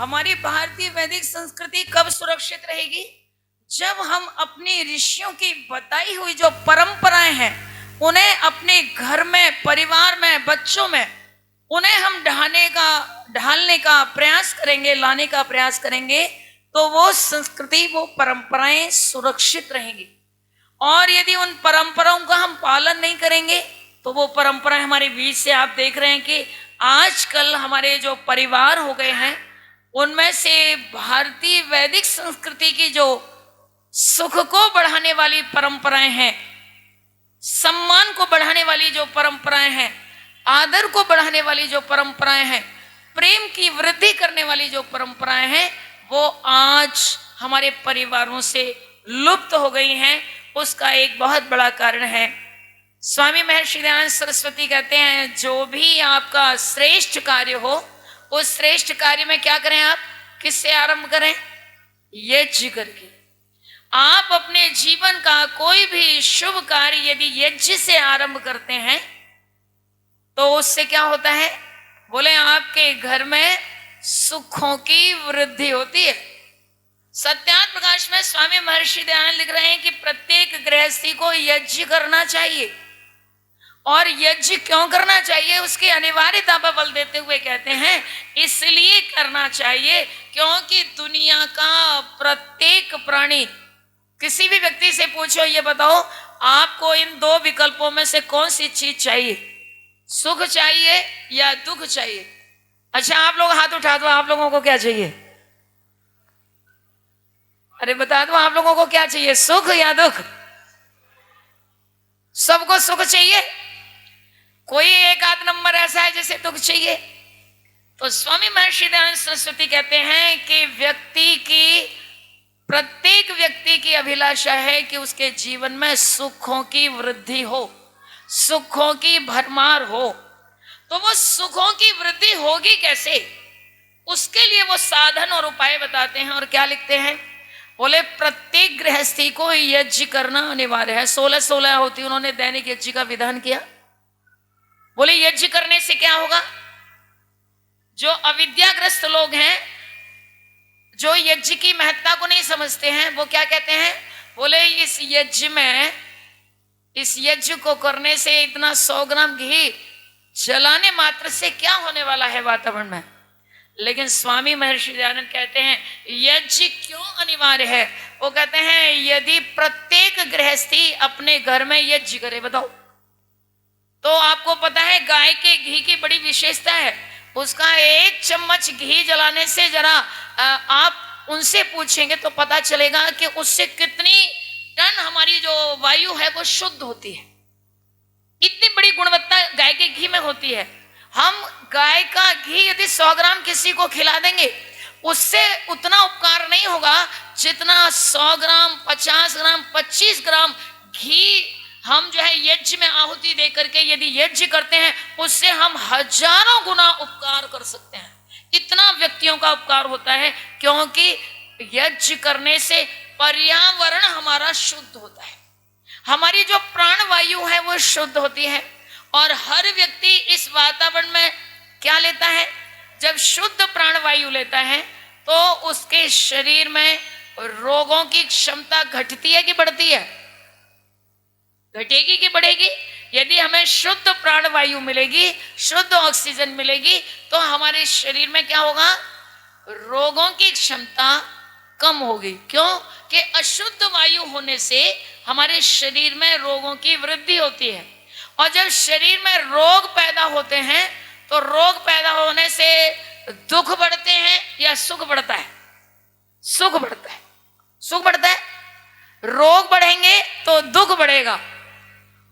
हमारी भारतीय वैदिक संस्कृति कब सुरक्षित रहेगी? जब हम अपने ऋषियों की बताई हुई जो परंपराएं हैं उन्हें अपने घर में, परिवार में, बच्चों में उन्हें हम ढालने का प्रयास करेंगे, लाने का प्रयास करेंगे, तो वो संस्कृति, वो परंपराएं सुरक्षित रहेंगी। और यदि उन परंपराओं का हम पालन नहीं करेंगे तो वो परंपराएं हमारे बीच से, आप देख रहे हैं कि आजकल हमारे जो परिवार हो गए हैं उनमें से भारतीय वैदिक संस्कृति की जो सुख को बढ़ाने वाली परंपराएं हैं, सम्मान को बढ़ाने वाली जो परंपराएं हैं, आदर को बढ़ाने वाली जो परंपराएं हैं, प्रेम की वृद्धि करने वाली जो परंपराएं हैं, वो आज हमारे परिवारों से लुप्त हो गई हैं। उसका एक बहुत बड़ा कारण है, स्वामी महर्षि दयानंद सरस्वती कहते हैं, जो भी आपका श्रेष्ठ कार्य हो उस श्रेष्ठ कार्य में क्या करें? आप किससे आरंभ करें? यज्ञ करके। आप अपने जीवन का कोई भी शुभ कार्य यदि यज्ञ से आरंभ करते हैं तो उससे क्या होता है? बोले आपके घर में सुखों की वृद्धि होती है। सत्यार्थ प्रकाश में स्वामी महर्षि दयानंद लिख रहे हैं कि प्रत्येक गृहस्थी को यज्ञ करना चाहिए। और यज्ञ क्यों करना चाहिए? उसकी अनिवार्यता पर बल देते हुए कहते हैं, इसलिए करना चाहिए क्योंकि दुनिया का प्रत्येक प्राणी, किसी भी व्यक्ति से पूछो, ये बताओ आपको इन दो विकल्पों में से कौन सी चीज चाहिए? सुख चाहिए या दुख चाहिए? अच्छा, आप लोग हाथ उठा दो, आप लोगों को क्या चाहिए? अरे बता दो, आप लोगों को क्या चाहिए, सुख या दुख? सबको सुख चाहिए। कोई एक आध नंबर ऐसा है जिसे दुख चाहिए? तो स्वामी महर्षि दयानंद सरस्वती कहते हैं कि प्रत्येक व्यक्ति की अभिलाषा है कि उसके जीवन में सुखों की वृद्धि हो, सुखों की भरमार हो। तो वो सुखों की वृद्धि होगी कैसे? उसके लिए वो साधन और उपाय बताते हैं। और क्या लिखते हैं? बोले प्रत्येक गृहस्थी को यज्ञ करना अनिवार्य है। 16 होती उन्होंने दैनिक यज्ञ का विधान किया। बोले यज्ञ करने से क्या होगा? जो अविद्याग्रस्त लोग हैं, जो यज्ञ की महत्ता को नहीं समझते हैं, वो क्या कहते हैं? बोले इस यज्ञ को करने से इतना 100 ग्राम घी जलाने मात्र से क्या होने वाला है वातावरण में। लेकिन स्वामी महर्षि दयानंद कहते हैं यज्ञ क्यों अनिवार्य है? वो कहते हैं यदि प्रत्येक गृहस्थी अपने घर में यज्ञ करे, बताओ, तो आपको पता है गाय के घी की बड़ी विशेषता है। उसका 1 चम्मच घी जलाने से जरा आप उनसे पूछेंगे तो पता चलेगा कि उससे कितनी टन हमारी जो वायु है वो शुद्ध होती है। इतनी बड़ी गुणवत्ता गाय के घी में होती है। हम गाय का घी यदि 100 ग्राम किसी को खिला देंगे, उससे उतना उपकार नहीं होगा जितना 100 ग्राम, 50 ग्राम, 25 ग्राम घी हम जो है यज्ञ में आहुति दे करके यदि यज्ञ करते हैं, उससे हम हजारों गुना उपकार कर सकते हैं। इतना व्यक्तियों का उपकार होता है, क्योंकि यज्ञ करने से पर्यावरण हमारा शुद्ध होता है, हमारी जो प्राण वायु है वो शुद्ध होती है। और हर व्यक्ति इस वातावरण में क्या लेता है? जब शुद्ध प्राण वायु लेता है तो उसके शरीर में रोगों की क्षमता घटती है कि बढ़ती है? घटेगी कि बढ़ेगी? यदि हमें शुद्ध प्राण वायु मिलेगी, शुद्ध ऑक्सीजन मिलेगी, तो हमारे शरीर में क्या होगा? रोगों की क्षमता कम होगी। क्यों? कि अशुद्ध वायु होने से हमारे शरीर में रोगों की वृद्धि होती है। और जब शरीर में रोग पैदा होते हैं तो रोग पैदा होने से दुख बढ़ते हैं या सुख बढ़ता है? सुख बढ़ता है। सुख बढ़ता है। रोग बढ़ेंगे तो दुख बढ़ेगा।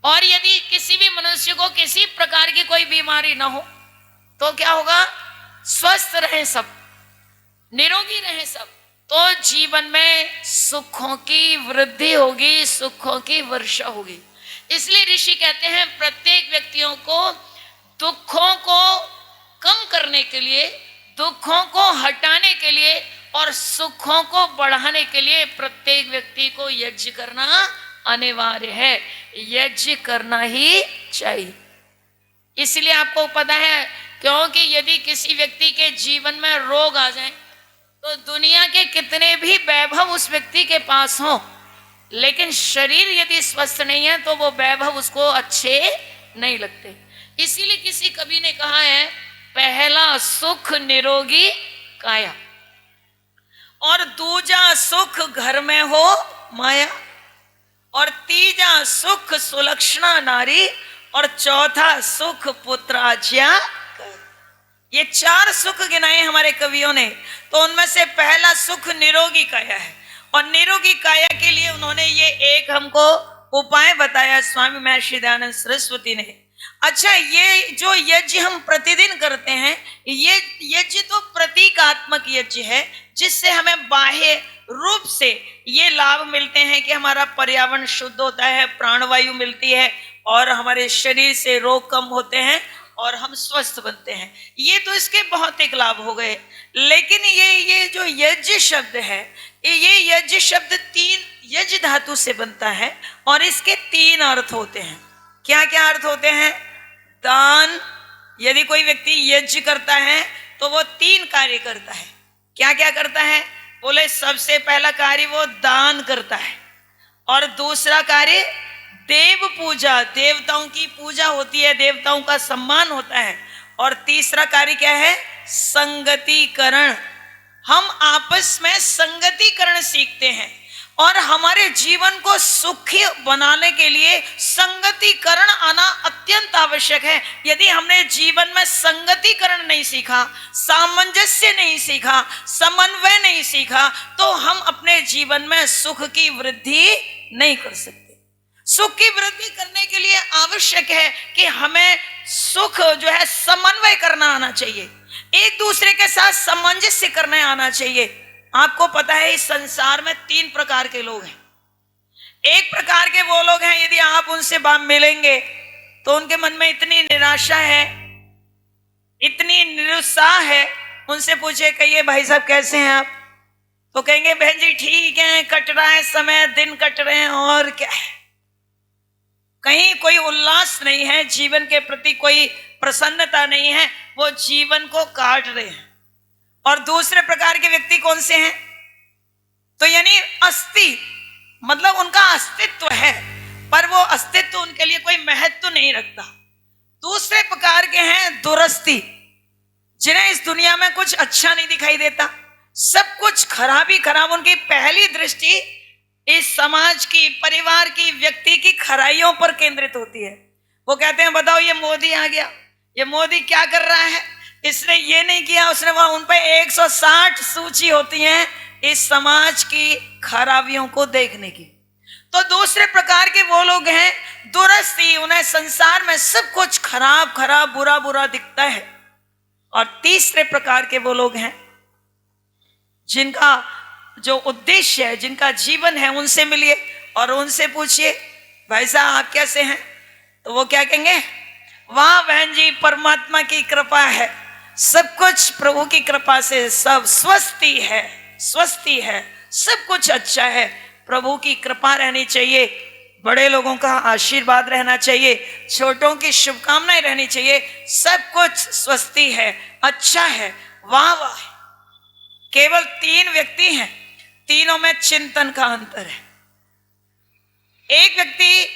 और यदि किसी भी मनुष्य को किसी प्रकार की कोई बीमारी ना हो तो क्या होगा? स्वस्थ रहे सब, निरोगी रहे सब, तो जीवन में सुखों की वृद्धि होगी, सुखों की वर्षा होगी। इसलिए ऋषि कहते हैं प्रत्येक व्यक्तियों को दुखों को कम करने के लिए, दुखों को हटाने के लिए और सुखों को बढ़ाने के लिए प्रत्येक व्यक्ति को यज्ञ करना अनिवार्य है। यज्ञ करना ही चाहिए। इसलिए आपको पता है, क्योंकि यदि किसी व्यक्ति के जीवन में रोग आ जाए, कितने भी वैभव उस व्यक्ति के पास हो, लेकिन शरीर यदि स्वस्थ नहीं है तो वो वैभव उसको अच्छे नहीं लगते। इसीलिए किसी कवि ने कहा है, पहला सुख निरोगी काया, और दूजा सुख घर में हो माया, और तीजा सुख सुलक्षणा नारी, और चौथा सुख पुत्राज्ञा। ये 4 सुख गिनाए हमारे कवियों ने, तो उनमें से पहला सुख निरोगी काया है। और निरोगी काया के लिए उन्होंने ये एक हमको उपाय बताया स्वामी महर्षि दयानंद सरस्वती ने। अच्छा, ये जो यज्ञ हम प्रतिदिन करते हैं, ये यज्ञ तो प्रतीकात्मक यज्ञ है, जिससे हमें बाह्य रूप से ये लाभ मिलते हैं कि हमारा पर्यावरण शुद्ध होता है, प्राणवायु मिलती है, और हमारे शरीर से रोग कम होते हैं और हम स्वस्थ बनते हैं। ये तो इसके बहुत एक लाभ हो गए। लेकिन ये जो यज्ञ शब्द है, ये यज्ञ शब्द 3 यज्ञ धातु से बनता है, और इसके 3 अर्थ होते हैं। क्या क्या अर्थ होते हैं? दान, यदि कोई व्यक्ति यज्ञ करता है तो वो 3 कार्य करता है। क्या क्या करता है? बोले, सबसे पहला कार्य वो दान करता है, और दूसरा कार्य देव पूजा, देवताओं की पूजा होती है, देवताओं का सम्मान होता है, और तीसरा कार्य क्या है? संगतिकरण। हम आपस में संगतिकरण सीखते हैं, और हमारे जीवन को सुखी बनाने के लिए संगतिकरण आना अत्यंत आवश्यक है। यदि हमने जीवन में संगतिकरण नहीं सीखा, सामंजस्य नहीं सीखा, समन्वय नहीं सीखा, तो हम अपने जीवन में सुख की वृद्धि नहीं कर सकते। सुख की वृद्धि करने के लिए आवश्यक है कि हमें सुख जो है समन्वय करना आना चाहिए, एक दूसरे के साथ सामंजस्य करने आना चाहिए। आपको पता है, इस संसार में 3 प्रकार के लोग हैं। एक प्रकार के वो लोग हैं, यदि आप उनसे मिलेंगे तो उनके मन में इतनी निराशा है, इतनी निरुत्साह है। उनसे पूछे, कहिए भाई साहब कैसे हैं आप? तो कहेंगे, बहन जी ठीक है, कट रहा है समय, दिन कट रहे हैं, और क्या है। कहीं कोई उल्लास नहीं है, जीवन के प्रति कोई प्रसन्नता नहीं है, वो जीवन को काट रहे हैं। और दूसरे प्रकार के व्यक्ति कौन से हैं? तो यानी अस्थि, मतलब उनका अस्तित्व है, पर वो अस्तित्व उनके लिए कोई महत्व नहीं रखता। दूसरे प्रकार के हैं दुरस्ती, जिन्हें इस दुनिया में कुछ अच्छा नहीं दिखाई देता, सब कुछ खराब ही खराब। उनकी पहली दृष्टि इस समाज की, परिवार की, व्यक्ति की खराइयों पर केंद्रित होती है। वो कहते हैं, बताओ ये मोदी आ गया, ये मोदी क्या कर रहा है, इसने ये नहीं किया, उसने वहां, उन पर 160 सूची होती है इस समाज की खराबियों को देखने की। तो दूसरे प्रकार के वो लोग हैं दुरस्ती, उन्हें संसार में सब कुछ खराब खराब, बुरा बुरा दिखता है। और तीसरे प्रकार के वो लोग हैं जिनका जो उद्देश्य है, जिनका जीवन है, उनसे मिलिए और उनसे पूछिए, भाई साहब आप कैसे हैं? तो वो क्या कहेंगे? वाह बहन जी, परमात्मा की कृपा है, सब कुछ प्रभु की कृपा से सब स्वस्ति है, स्वस्ति है, सब कुछ अच्छा है, प्रभु की कृपा रहनी चाहिए, बड़े लोगों का आशीर्वाद रहना चाहिए, छोटों की शुभकामनाएं रहनी चाहिए, सब कुछ स्वस्ति है, अच्छा है, वाह वाह। केवल 3 व्यक्ति हैं, तीनों में चिंतन का अंतर है। एक व्यक्ति,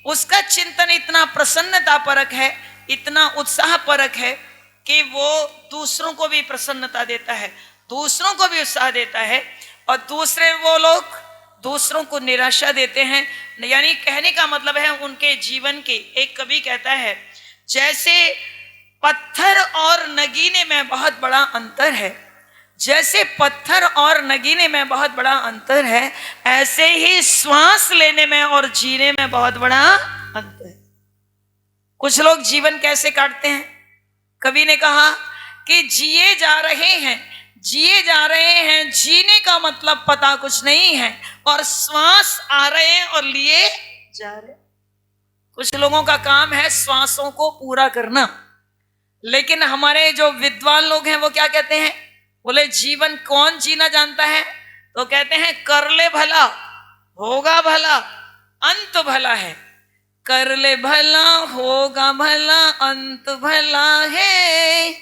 उसका चिंतन इतना प्रसन्नता परक है, इतना उत्साह परक है कि वो दूसरों को भी प्रसन्नता देता है, दूसरों को भी उत्साह देता है। और दूसरे वो लोग दूसरों को निराशा देते हैं। यानी कहने का मतलब है उनके जीवन की, एक कवि कहता है, जैसे पत्थर और नगीने में बहुत बड़ा अंतर है, जैसे पत्थर और नगीने में बहुत बड़ा अंतर है, ऐसे ही श्वास लेने में और जीने में बहुत बड़ा अंतर है। कुछ लोग जीवन कैसे काटते हैं? कवि ने कहा कि जिए जा रहे हैं, जिए जा रहे हैं, जीने का मतलब पता कुछ नहीं है, और श्वास आ रहे हैं और लिए जा रहे हैं। कुछ लोगों का काम है श्वासों को पूरा करना, लेकिन हमारे जो विद्वान लोग हैं वो क्या कहते हैं? बोले जीवन कौन जीना जानता है? तो कहते हैं कर ले भला होगा भला, अंत भला है। कर ले भला होगा भला, अंत भला है।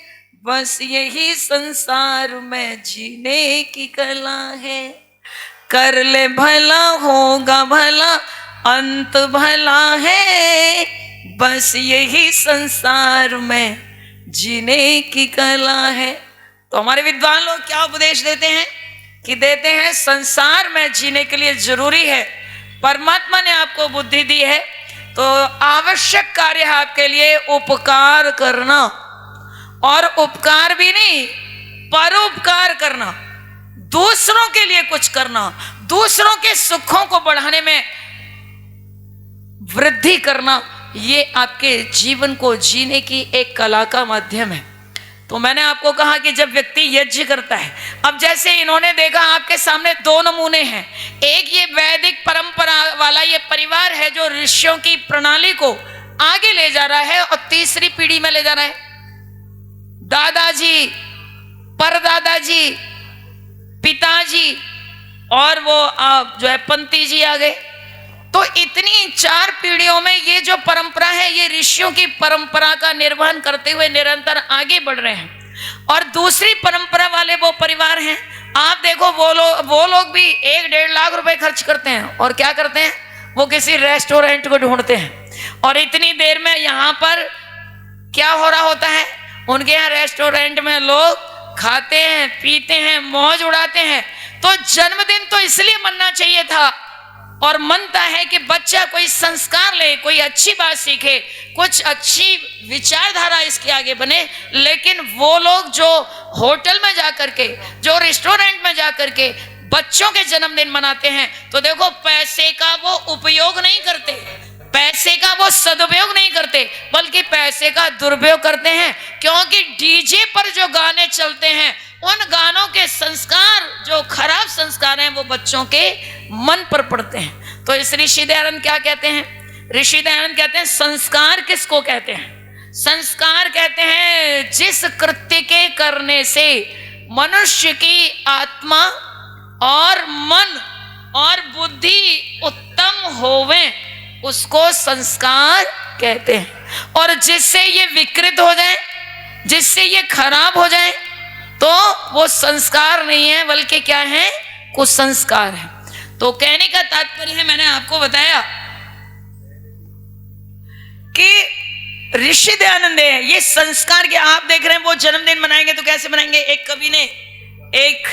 बस यही संसार में जीने की कला है। कर ले भला होगा भला, अंत भला है। बस यही संसार में जीने की कला है। तो हमारे विद्वान लोग क्या उपदेश देते हैं कि देते हैं संसार में जीने के लिए जरूरी है, परमात्मा ने आपको बुद्धि दी है तो आवश्यक कार्य है आपके लिए उपकार करना, और उपकार भी नहीं परोपकार करना, दूसरों के लिए कुछ करना, दूसरों के सुखों को बढ़ाने में वृद्धि करना, ये आपके जीवन को जीने की एक कला का माध्यम है। तो मैंने आपको कहा कि जब व्यक्ति यज्ञ करता है, अब जैसे इन्होंने देखा आपके सामने दो नमूने हैं, एक ये वैदिक परंपरा वाला ये परिवार है जो ऋषियों की प्रणाली को आगे ले जा रहा है और तीसरी पीढ़ी में ले जा रहा है। दादाजी, परदादाजी, पिताजी और वो जो है पंती जी आ गए। तो इतनी 4 पीढ़ियों में ये जो परंपरा है ये ऋषियों की परंपरा का निर्वहन करते हुए निरंतर आगे बढ़ रहे हैं। और दूसरी परंपरा वाले वो परिवार हैं, आप देखो वो लोग भी 1-1.5 लाख रुपए खर्च करते हैं और क्या करते हैं, वो किसी रेस्टोरेंट को ढूंढते हैं और इतनी देर में यहाँ पर क्या हो रहा होता है, उनके यहाँ रेस्टोरेंट में लोग खाते हैं, पीते हैं, मौज उड़ाते हैं। तो जन्मदिन तो इसलिए मनना चाहिए था और मनता है कि बच्चा कोई संस्कार ले, कोई अच्छी बात सीखे, कुछ अच्छी विचारधारा इसके आगे बने। लेकिन वो लोग जो होटल में जाकर के, जो रेस्टोरेंट में जाकर के बच्चों के जन्मदिन मनाते हैं, तो देखो पैसे का वो उपयोग नहीं करते, पैसे का वो सदुपयोग नहीं करते, बल्कि पैसे का दुरुपयोग करते हैं। क्योंकि डीजे पर जो गाने चलते हैं उन गानों के संस्कार, जो खराब संस्कार हैं, वो बच्चों के मन पर पड़ते हैं। तो इस ऋषि दयानंद क्या कहते हैं, ऋषि दयानंद कहते हैं संस्कार किसको कहते हैं, संस्कार कहते हैं जिस कृत्य के करने से मनुष्य की आत्मा और मन और बुद्धि उत्तम होवे उसको संस्कार कहते हैं। और जिससे ये विकृत हो जाए, जिससे ये खराब हो जाए, तो वो संस्कार नहीं है बल्कि क्या है, कुसंस्कार है। तो कहने का तात्पर्य है, मैंने आपको बताया कि ऋषि दयानंद है ये संस्कार के, आप देख रहे हैं वो जन्मदिन मनाएंगे तो कैसे मनाएंगे। एक कवि ने एक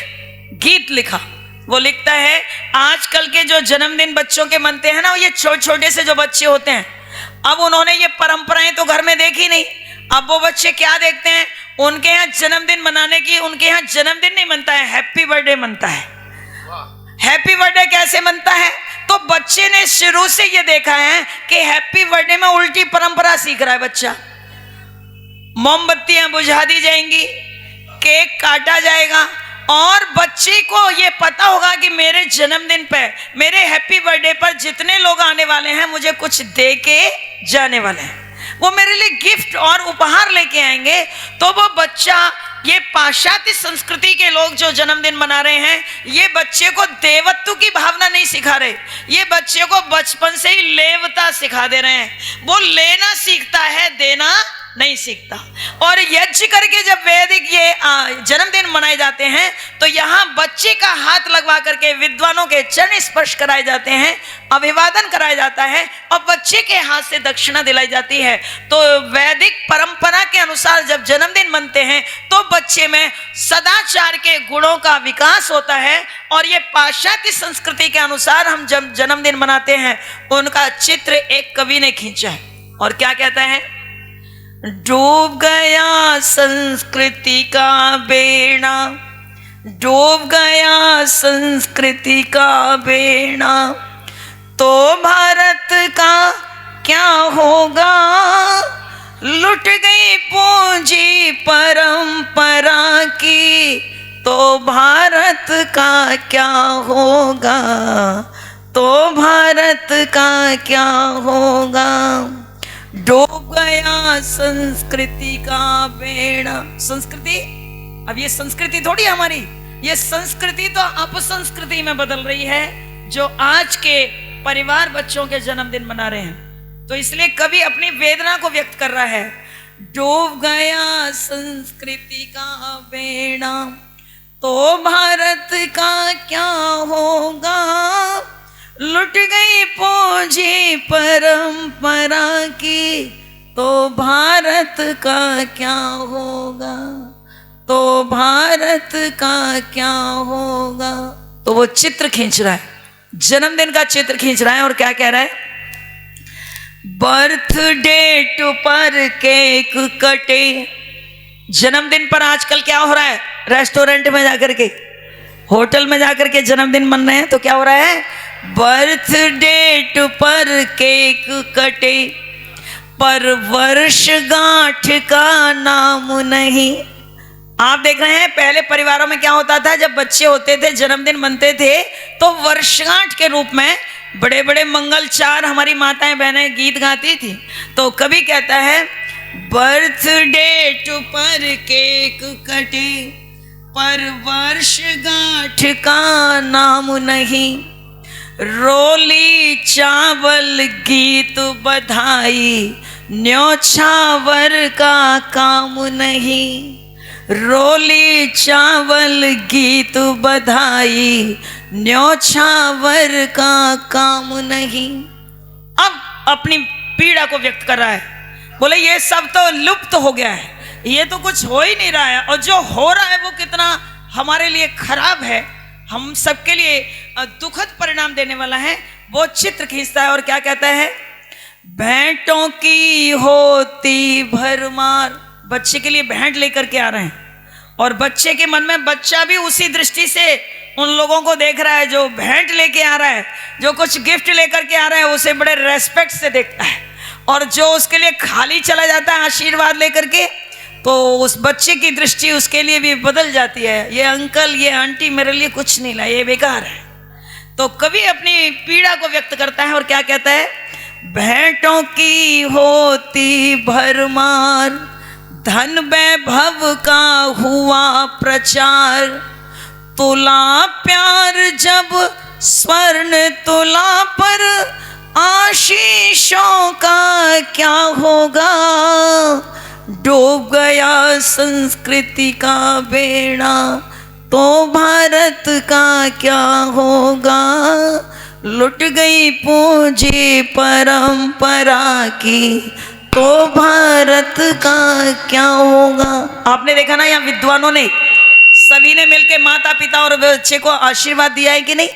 गीत लिखा, वो लिखता है आजकल के जो जन्मदिन बच्चों के मनते हैं ना, ये छोटे छोटे से जो बच्चे होते हैं, अब उन्होंने ये परंपराएं तो घर में देखी नहीं। अब वो बच्चे क्या देखते हैं, उनके यहाँ जन्मदिन मनाने की, उनके यहाँ जन्मदिन नहीं मनता है, हैप्पी बर्थडे मनता है। हैप्पी बर्थडे कैसे मनता है, तो बच्चे ने शुरू से ये देखा है कि हैप्पी बर्थडे में उल्टी परंपरा सीख रहा है बच्चा। मोमबत्तियां बुझा दी जाएंगी, केक काटा जाएगा और बच्चे को ये पता होगा कि मेरे जन्मदिन पे, मेरे हैप्पी बर्थडे पर जितने लोग आने वाले हैं मुझे कुछ दे के जाने वाले हैं, वो मेरे लिए गिफ्ट और उपहार लेके आएंगे। तो वो बच्चा, ये पाश्चात्य संस्कृति के लोग जो जन्मदिन मना रहे हैं, ये बच्चे को देवत्व की भावना नहीं सिखा रहे, ये बच्चे को बचपन से ही लेवता सिखा दे रहे हैं। वो लेना सीखता है, देना नहीं सीखता। और यज्ञ करके जब वैदिक ये जन्मदिन मनाए जाते हैं तो यहाँ बच्चे का हाथ लगवा करके विद्वानों के चरण स्पर्श कराए जाते हैं, अभिवादन कराया जाता है और बच्चे के हाथ से दक्षिणा दिलाई जाती है। तो वैदिक परंपरा के अनुसार जब जन्मदिन मनते हैं तो बच्चे में सदाचार के गुणों का विकास होता है। और ये पाश्चात्य संस्कृति के अनुसार हम जब जन्मदिन मनाते हैं, उनका चित्र एक कवि ने खींचा है और क्या कहता है, डूब गया संस्कृति का बेड़ा, डूब गया संस्कृति का बेड़ा, तो भारत का क्या होगा, लुट गई पूंजी परंपरा की, तो भारत का क्या होगा, तो भारत का क्या होगा। डूब गया संस्कृति का बेड़ा। संस्कृति, अब ये संस्कृति थोड़ी हमारी, ये संस्कृति तो अपसंस्कृति में बदल रही है जो आज के परिवार बच्चों के जन्मदिन मना रहे हैं। तो इसलिए कवि अपनी वेदना को व्यक्त कर रहा है। डूब गया संस्कृति का बेड़ा, तो भारत का क्या होगा। लुट गई पूंजी परंपरा की, तो भारत का क्या होगा, तो भारत का क्या होगा। तो वो चित्र खींच रहा है, जन्मदिन का चित्र खींच रहा है और क्या कह रहा है, बर्थ डेट पर केक कटे। जन्मदिन पर आजकल क्या हो रहा है, रेस्टोरेंट में जाकर के, होटल में जाकर के जन्मदिन मन रहे हैं, तो क्या हो रहा है, बर्थ डेट पर केक कटे, पर वर्षगांठ का नाम नहीं। आप देख रहे हैं पहले परिवारों में क्या होता था, जब बच्चे होते थे, जन्मदिन मनते थे, तो वर्षगांठ के रूप में बड़े बड़े मंगलचार हमारी माताएं बहनें गीत गाती थी। तो कवि कहता है, बर्थ डेट पर केक कटे, पर वर्षगांठ का नाम नहीं। रोली चावल गीत बधाई, न्योछावर का काम नहीं। रोली चावल गीत बधाई, न्योछावर का काम नहीं। अब अपनी पीड़ा को व्यक्त कर रहा है, बोले ये सब तो लुप्त हो गया है, ये तो कुछ हो ही नहीं रहा है, और जो हो रहा है वो कितना हमारे लिए खराब है, हम सबके लिए दुखद परिणाम देने वाला है। वो चित्र खींचता है और क्या कहता है, भेंटों की होती भरमार। बच्चे के लिए भेंट लेकर के आ रहे हैं, और बच्चे के मन में, बच्चा भी उसी दृष्टि से उन लोगों को देख रहा है जो भेंट लेके आ रहा है, जो कुछ गिफ्ट लेकर के आ रहा है, उसे बड़े रेस्पेक्ट से देखता है। और जो उसके लिए खाली चला जाता है आशीर्वाद लेकर के, तो उस बच्चे की दृष्टि उसके लिए भी बदल जाती है, ये अंकल ये आंटी मेरे लिए कुछ नहीं लाए, ये बेकार है। तो कवि अपनी पीड़ा को व्यक्त करता है और क्या कहता है, भेंटों की होती भरमार, धन वैभव का हुआ प्रचार, तुला प्यार जब स्वर्ण तुला पर, आशीषों का क्या होगा। डूब गया संस्कृति का बेड़ा, तो भारत का क्या होगा। लुट गई पूंजी परंपरा की, तो भारत का क्या होगा। आपने देखा ना, यहाँ विद्वानों ने सभी ने मिलकर माता पिता और बच्चे को आशीर्वाद दिया है कि नहीं,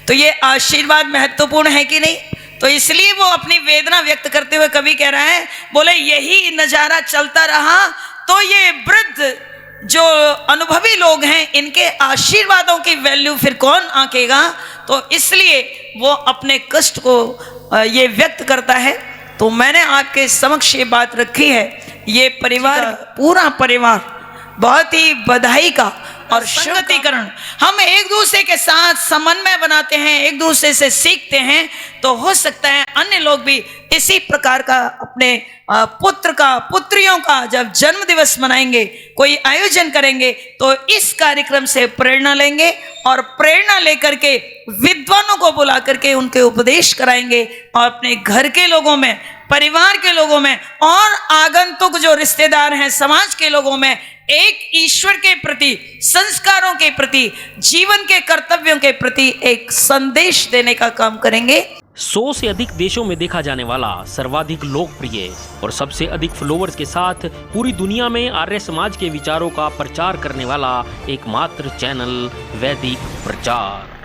तो ये आशीर्वाद महत्वपूर्ण है कि नहीं। तो इसलिए वो अपनी वेदना व्यक्त करते हुए कवि कह रहा है, बोले यही नजारा चलता रहा तो ये वृद्ध जो अनुभवी लोग हैं, इनके आशीर्वादों की वैल्यू फिर कौन आंकेगा। तो इसलिए वो अपने कष्ट को ये व्यक्त करता है। तो मैंने आपके समक्ष ये बात रखी है, ये परिवार, पूरा परिवार बहुत ही बधाई का और संगतिकरण, हम एक दूसरे के साथ समन्वय बनाते हैं, एक दूसरे से सीखते हैं, तो हो सकता है अन्य लोग भी इसी प्रकार का अपने पुत्र का, पुत्रियों का जब जन्म दिवस मनाएंगे, कोई आयोजन करेंगे, तो इस कार्यक्रम से प्रेरणा लेंगे और प्रेरणा लेकर के विद्वानों को बुला करके उनके उपदेश कराएंगे, और अपने घर के लोगों में, परिवार के लोगों में और आगंतुक जो रिश्तेदार हैं, समाज के लोगों में एक ईश्वर के प्रति, संस्कारों के प्रति, जीवन के कर्तव्यों के प्रति एक संदेश देने का काम करेंगे। 100 से अधिक देशों में देखा जाने वाला, सर्वाधिक लोकप्रिय और सबसे अधिक फॉलोअर्स के साथ पूरी दुनिया में आर्य समाज के विचारों का प्रचार करने वाला एकमात्र चैनल वैदिक प्रचार।